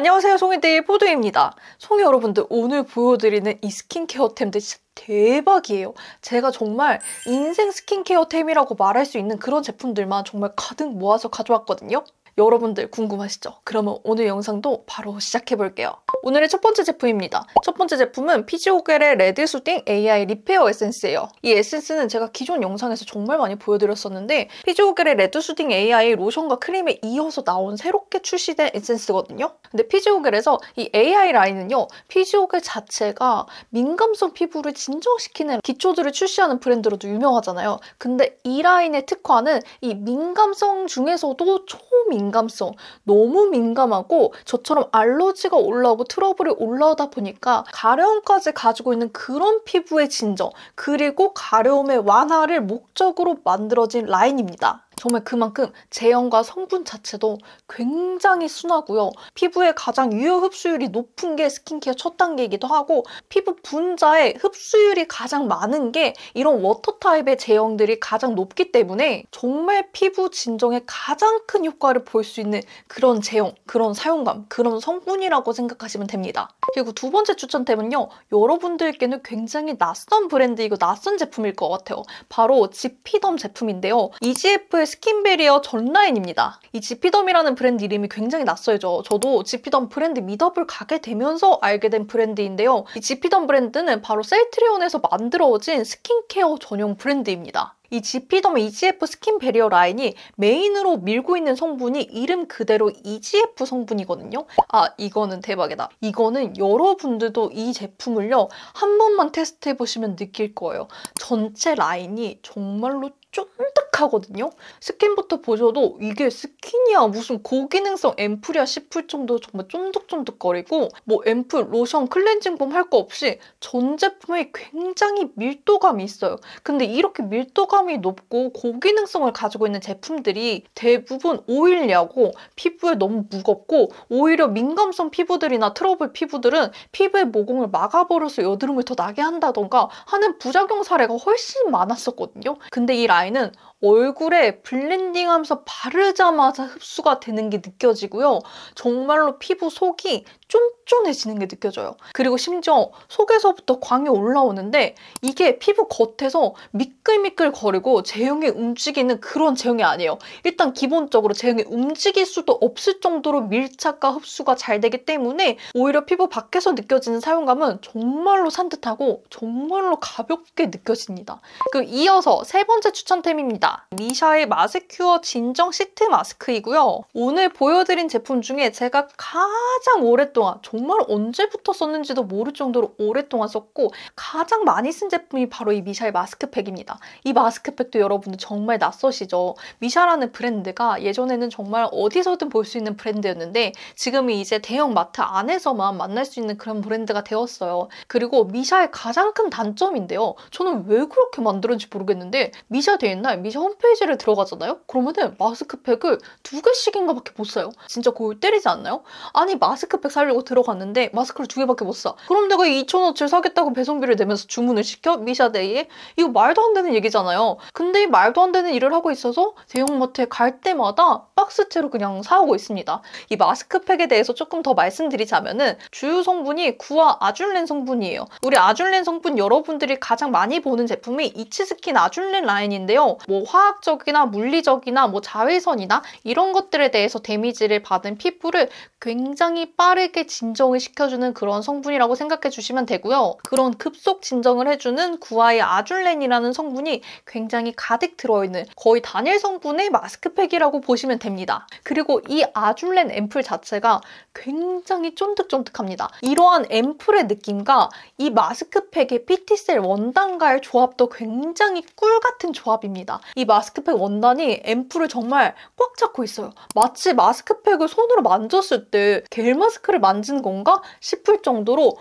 안녕하세요, 송이데이 포도입니다. 송이 여러분들, 오늘 보여드리는 이 스킨케어템들 진짜 대박이에요. 제가 정말 인생 스킨케어템이라고 말할 수 있는 그런 제품들만 정말 가득 모아서 가져왔거든요. 여러분들 궁금하시죠? 그러면 오늘 영상도 바로 시작해볼게요. 오늘의 첫 번째 제품입니다. 첫 번째 제품은 피지오겔의 레드 수딩 AI 리페어 에센스예요. 이 에센스는 제가 기존 영상에서 정말 많이 보여드렸었는데 피지오겔의 레드 수딩 AI 로션과 크림에 이어서 나온 새롭게 출시된 에센스거든요. 근데 피지오겔에서 이 AI 라인은요, 피지오겔 자체가 민감성 피부를 진정시키는 기초들을 출시하는 브랜드로도 유명하잖아요. 근데 이 라인의 특화는 이 민감성 중에서도 초민감성, 너무 민감하고 저처럼 알러지가 올라오고 트러블이 올라오다 보니까 가려움까지 가지고 있는 그런 피부의 진정, 그리고 가려움의 완화를 목적으로 만들어진 라인입니다. 정말 그만큼 제형과 성분 자체도 굉장히 순하고요. 피부에 가장 유효 흡수율이 높은 게 스킨케어 첫 단계이기도 하고, 피부 분자의 흡수율이 가장 많은 게 이런 워터 타입의 제형들이 가장 높기 때문에 정말 피부 진정에 가장 큰 효과를 볼 수 있는 그런 제형, 그런 사용감, 그런 성분이라고 생각하시면 됩니다. 그리고 두 번째 추천템은요, 여러분들께는 굉장히 낯선 브랜드이고 낯선 제품일 것 같아요. 바로 지피덤 제품인데요. EGF의 스킨베리어 전 라인입니다. 이 지피덤이라는 브랜드 이름이 굉장히 낯설죠. 저도 지피덤 브랜드 미더블 가게 되면서 알게 된 브랜드인데요. 이 지피덤 브랜드는 바로 셀트리온에서 만들어진 스킨케어 전용 브랜드입니다. 이 지피덤 EGF 스킨 베리어 라인이 메인으로 밀고 있는 성분이 이름 그대로 EGF 성분이거든요. 아, 이거는 대박이다. 이거는 여러분들도 이 제품을요, 한 번만 테스트해보시면 느낄 거예요. 전체 라인이 정말로 쫀득하거든요. 스킨부터 보셔도 이게 스킨이야, 무슨 고기능성 앰플이야 싶을 정도로 정말 쫀득쫀득거리고, 뭐 앰플, 로션, 클렌징폼 할 거 없이 전 제품에 굉장히 밀도감이 있어요. 근데 이렇게 밀도감이 높고 고기능성을 가지고 있는 제품들이 대부분 오일리하고 피부에 너무 무겁고, 오히려 민감성 피부들이나 트러블 피부들은 피부의 모공을 막아버려서 여드름을 더 나게 한다던가 하는 부작용 사례가 훨씬 많았었거든요. 근데 이 라인은 얼굴에 블렌딩하면서 바르자마자 흡수가 되는 게 느껴지고요. 정말로 피부 속이 쫀쫀해지는 게 느껴져요. 그리고 심지어 속에서부터 광이 올라오는데 이게 피부 겉에서 미끌미끌거리고 제형이 움직이는 그런 제형이 아니에요. 일단 기본적으로 제형이 움직일 수도 없을 정도로 밀착과 흡수가 잘 되기 때문에 오히려 피부 밖에서 느껴지는 사용감은 정말로 산뜻하고 정말로 가볍게 느껴집니다. 그리고 이어서 세 번째 추천템입니다. 미샤의 마스큐어 진정 시트 마스크이고요. 오늘 보여드린 제품 중에 제가 가장 오랫동안, 정말 언제부터 썼는지도 모를 정도로 오랫동안 썼고 가장 많이 쓴 제품이 바로 이 미샤의 마스크팩입니다. 이 마스크팩도 여러분들 정말 낯서시죠? 미샤라는 브랜드가 예전에는 정말 어디서든 볼 수 있는 브랜드였는데 지금은 이제 대형 마트 안에서만 만날 수 있는 그런 브랜드가 되었어요. 그리고 미샤의 가장 큰 단점인데요. 저는 왜 그렇게 만들었는지 모르겠는데 미샤 데이날 미샤 홈페이지를 들어가잖아요? 그러면은 마스크팩을 2개씩인가 밖에 못 사요. 진짜 골 때리지 않나요? 아니, 마스크팩 사려고 들어갔는데 마스크를 2개밖에 못 사. 그럼 내가 2,000원어치를 사겠다고 배송비를 내면서 주문을 시켜? 미샤데이에? 이거 말도 안 되는 얘기잖아요. 근데 이 말도 안 되는 일을 하고 있어서 대형마트에 갈 때마다 박스째로 그냥 사오고 있습니다. 이 마스크팩에 대해서 조금 더 말씀드리자면은 주요 성분이 구아 아줄렌 성분이에요. 우리 아줄렌 성분 여러분들이 가장 많이 보는 제품이 이치스킨 아줄렌 라인인데요. 뭐 화학적이나 물리적이나 뭐 자외선이나 이런 것들에 대해서 데미지를 받은 피부를 굉장히 빠르게 진정을 시켜주는 그런 성분이라고 생각해 주시면 되고요. 그런 급속 진정을 해주는 구아의 아줄렌이라는 성분이 굉장히 가득 들어있는 거의 단일 성분의 마스크팩이라고 보시면 됩니다. 그리고 이 아줄렌 앰플 자체가 굉장히 쫀득쫀득합니다. 이러한 앰플의 느낌과 이 마스크팩의 PT셀 원단과의 조합도 굉장히 꿀 같은 조합입니다. 이 마스크팩 원단이 앰플을 정말 꽉 잡고 있어요. 마치 마스크팩을 손으로 만졌을 때 겔 마스크를 만지는 건가 싶을 정도로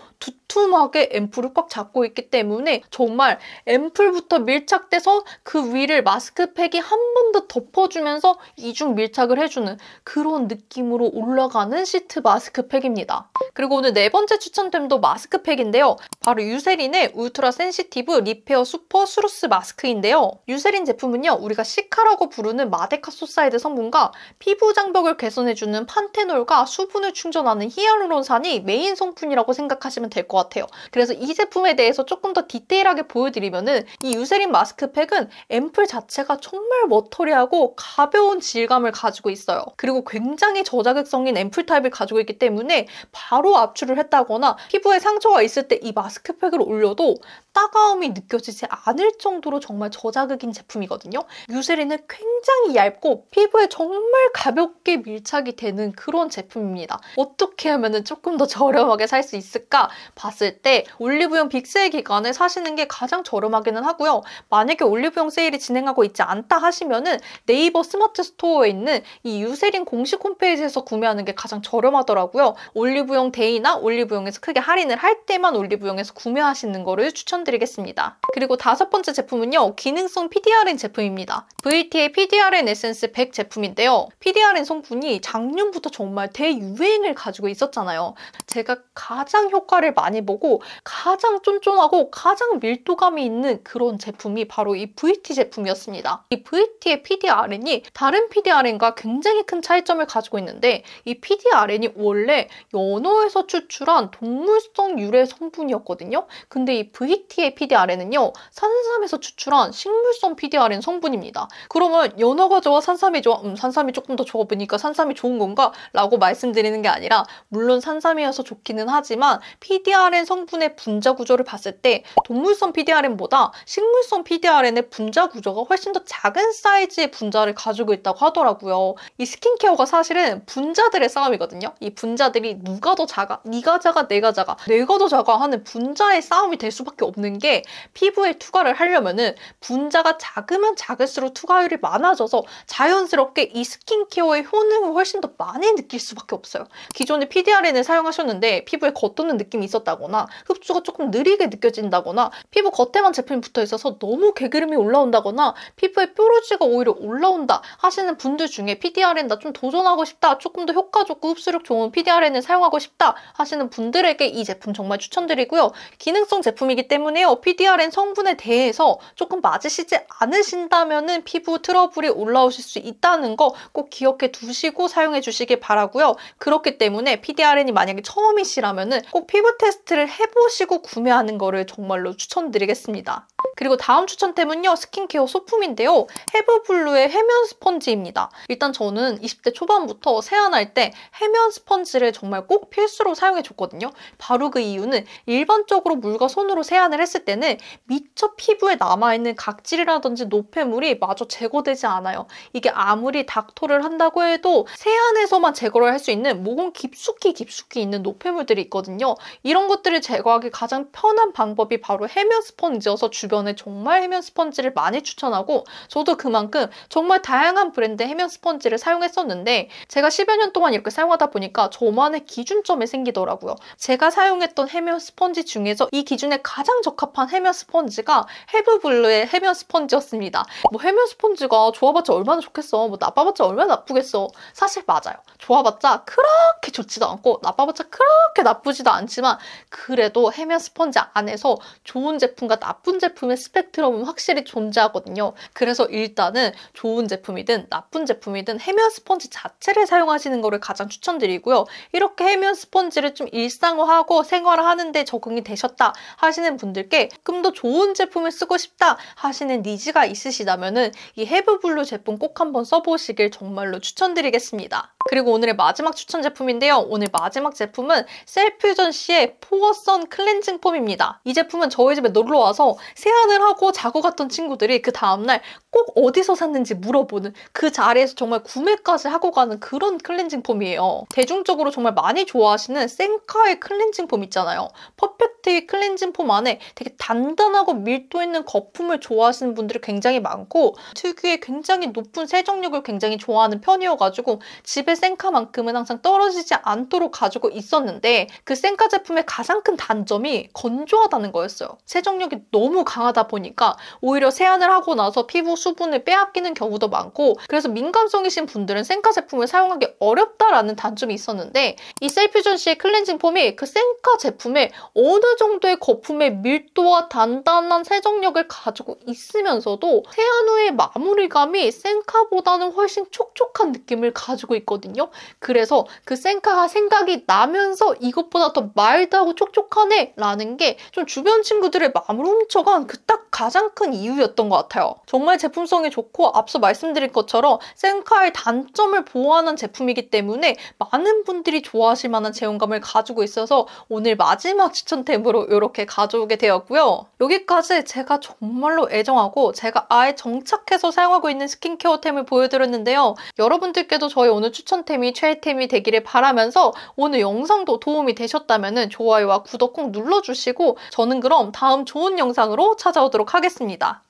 두툼하게 앰플을 꽉 잡고 있기 때문에 정말 앰플부터 밀착돼서 그 위를 마스크팩이 한 번 더 덮어주면서 이중 밀착을 해주는 그런 느낌으로 올라가는 시트 마스크팩입니다. 그리고 오늘 네 번째 추천템도 마스크팩인데요. 바로 유세린의 울트라 센시티브 리페어 슈퍼 스루스 마스크인데요. 유세린 제품은요, 우리가 시카라고 부르는 마데카소사이드 성분과 피부 장벽을 개선해주는 판테놀과 수분을 충전하는 히알루론산이 메인 성분이라고 생각하시면 될 것 같아요. 그래서 이 제품에 대해서 조금 더 디테일하게 보여드리면은 이 유세린 마스크팩은 앰플 자체가 정말 머터리하고 가벼운 질감을 가지고 있어요. 그리고 굉장히 저자극성인 앰플 타입을 가지고 있기 때문에 바로 압출을 했다거나 피부에 상처가 있을 때 이 마스크팩을 올려도 따가움이 느껴지지 않을 정도로 정말 저자극인 제품이거든요. 유세린은 굉장히 얇고 피부에 정말 가볍게 밀착이 되는 그런 제품입니다. 어떻게 하면 조금 더 저렴하게 살 수 있을까 봤을 때 올리브영 빅세일 기간에 사시는 게 가장 저렴하기는 하고요. 만약에 올리브영 세일이 진행하고 있지 않다 하시면은 네이버 스마트 스토어에 있는 이 유세린 공식 홈페이지에서 구매하는 게 가장 저렴하더라고요. 올리브영 데이나 올리브영에서 크게 할인을 할 때만 올리브영에서 구매하시는 거를 추천드리겠습니다. 그리고 다섯 번째 제품은요, 기능성 PDRN 제품입니다. VT의 PDRN 에센스 100 제품인데요. PDRN 성분이 작년부터 정말 대유행을 가지고 있었잖아요. 제가 가장 효과를 많이 보고 가장 쫀쫀하고 가장 밀도감이 있는 그런 제품이 바로 이 VT 제품이었습니다. 이 VT의 PDRN이 다른 PDRN과 굉장히 큰 차이점을 가지고 있는데 이 PDRN이 원래 연어에서 추출한 동물성 유래 성분이었거든요. 근데 이 VT의 PDRN은요, 산삼에서 추출한 식물성 PDRN 성분입니다. 그러면 연어가 좋아? 산삼이 좋아? 산삼이 조금 더 좋아 보니까 산삼이 좋은 건가? 라고 말씀드리는 게 아니라 물론 산삼이어서 좋기는 하지만 PDRN 성분의 분자 구조를 봤을 때 동물성 PDRN보다 식물성 PDRN의 분자 구조가 훨씬 더 작은 사이즈의 분자를 가지고 있다고 하더라고요. 이 스킨케어가 사실은 분자들의 싸움이거든요. 이 분자들이 누가 더 작아? 네가 작아? 내가 작아? 내가 더 작아? 하는 분자의 싸움이 될 수밖에 없는 게 피부에 투과를 하려면은 분자가 작으면 작을수록 투과율이 많아져서 자연스럽게 이 스킨케어의 효능을 훨씬 더 많이 느낄 수밖에 없어요. 기존에 PDRN을 사용하셨는데 피부에 겉도는 느낌이 있었다거나 흡수가 조금 느리게 느껴진다거나 피부 겉에만 제품이 붙어 있어서 너무 개기름이 올라온다거나 피부에 뾰루지가 오히려 올라온다 하시는 분들 중에 PDRN 나 좀 도전하고 싶다, 조금 더 효과 좋고 흡수력 좋은 PDRN을 사용하고 싶다 하시는 분들에게 이 제품 정말 추천드리고요. 기능성 제품이기 때문에요. PDRN 성분에 대해서 조금 맞으시지 않으신다면은 피부 트러블이 올라오실 수 있다는 거 꼭 기억해 두시고 사용해 주시길 바라고요. 그렇기 때문에 PDRN이 만약에 처음이시라면은 꼭 피부 테스트를 해보시고 구매하는 거를 정말로 추천드리겠습니다. 그리고 다음 추천템은요, 스킨케어 소품인데요. 헤브블루의 해면 스펀지입니다. 일단 저는 20대 초반부터 세안할 때 해면 스펀지를 정말 꼭 필수로 사용해줬거든요. 바로 그 이유는 일반적으로 물과 손으로 세안을 했을 때는 미처 피부에 남아있는 각질이라든지 노폐물이 마저 제거되지 않아요. 이게 아무리 닥터를 한다고 해도 세안에서만 제거를 할 수 있는 모공 깊숙이 있는 노폐물들이 있거든요. 이런 것들을 제거하기 가장 편한 방법이 바로 해면 스펀지여서 주변에 정말 해면 스펀지를 많이 추천하고 저도 그만큼 정말 다양한 브랜드의 해면 스펀지를 사용했었는데 제가 10여 년 동안 이렇게 사용하다 보니까 저만의 기준점이 생기더라고요. 제가 사용했던 해면 스펀지 중에서 이 기준에 가장 적합한 해면 스펀지가 헤브블루의 해면 스펀지였습니다. 뭐 해면 스펀지가 좋아봤자 얼마나 좋겠어, 뭐 나빠봤자 얼마나 나쁘겠어. 사실 맞아요. 좋아봤자 그렇게 좋지도 않고 나빠봤자 그렇게 나쁘지도 않지만 그래도 해면 스펀지 안에서 좋은 제품과 나쁜 제품의 스펙트럼은 확실히 존재하거든요. 그래서 일단은 좋은 제품이든 나쁜 제품이든 해면 스펀지 자체를 사용하시는 거를 가장 추천드리고요. 이렇게 해면 스펀지를 좀 일상화하고 생활하는데 적응이 되셨다 하시는 분들께 조금 더 좋은 제품을 쓰고 싶다 하시는 니즈가 있으시다면은 이 헤브블루 제품 꼭 한번 써보시길 정말로 추천드리겠습니다. 그리고 오늘의 마지막 추천 제품인데요. 오늘 마지막 제품은 셀퓨전시의 포어선 클렌징 폼입니다. 이 제품은 저희 집에 놀러와서 세안을 하고 자고 갔던 친구들이 그 다음날 꼭 어디서 샀는지 물어보는, 그 자리에서 정말 구매까지 하고 가는 그런 클렌징 폼이에요. 대중적으로 정말 많이 좋아하시는 센카의 클렌징 폼 있잖아요. 퍼펙트의 클렌징 폼 안에 되게 단단하고 밀도 있는 거품을 좋아하시는 분들이 굉장히 많고 특유의 굉장히 높은 세정력을 굉장히 좋아하는 편이어가지고 집에 센카만큼은 항상 떨어지지 않도록 가지고 있었는데 그 센카 제품의 가장 가장 큰 단점이 건조하다는 거였어요. 세정력이 너무 강하다 보니까 오히려 세안을 하고 나서 피부 수분을 빼앗기는 경우도 많고, 그래서 민감성이신 분들은 sen카 제품을 사용하기 어렵다라는 단점이 있었는데, 이 셀퓨전시의 클렌징 폼이 그 sen카 제품에 어느 정도의 거품의 밀도와 단단한 세정력을 가지고 있으면서도 세안 후의 마무리감이 sen카보다는 훨씬 촉촉한 느낌을 가지고 있거든요. 그래서 그 sen카가 생각이 나면서 이것보다 더 마일드하고 촉촉하네 라는 게 좀 주변 친구들의 마음을 훔쳐간 그 딱 가장 큰 이유였던 것 같아요. 정말 제품성이 좋고 앞서 말씀드린 것처럼 sen카의 단점을 보완한 제품이기 때문에 많은 분들이 좋아하실 만한 제형감을 가지고 있어서 오늘 마지막 추천템으로 이렇게 가져오게 되었고요. 여기까지 제가 정말로 애정하고 제가 아예 정착해서 사용하고 있는 스킨케어템을 보여드렸는데요. 여러분들께도 저희 오늘 추천템이 최애템이 되기를 바라면서 오늘 영상도 도움이 되셨다면 좋아요와 구독 꼭 눌러주시고, 저는 그럼 다음 좋은 영상으로 찾아오도록 하겠습니다.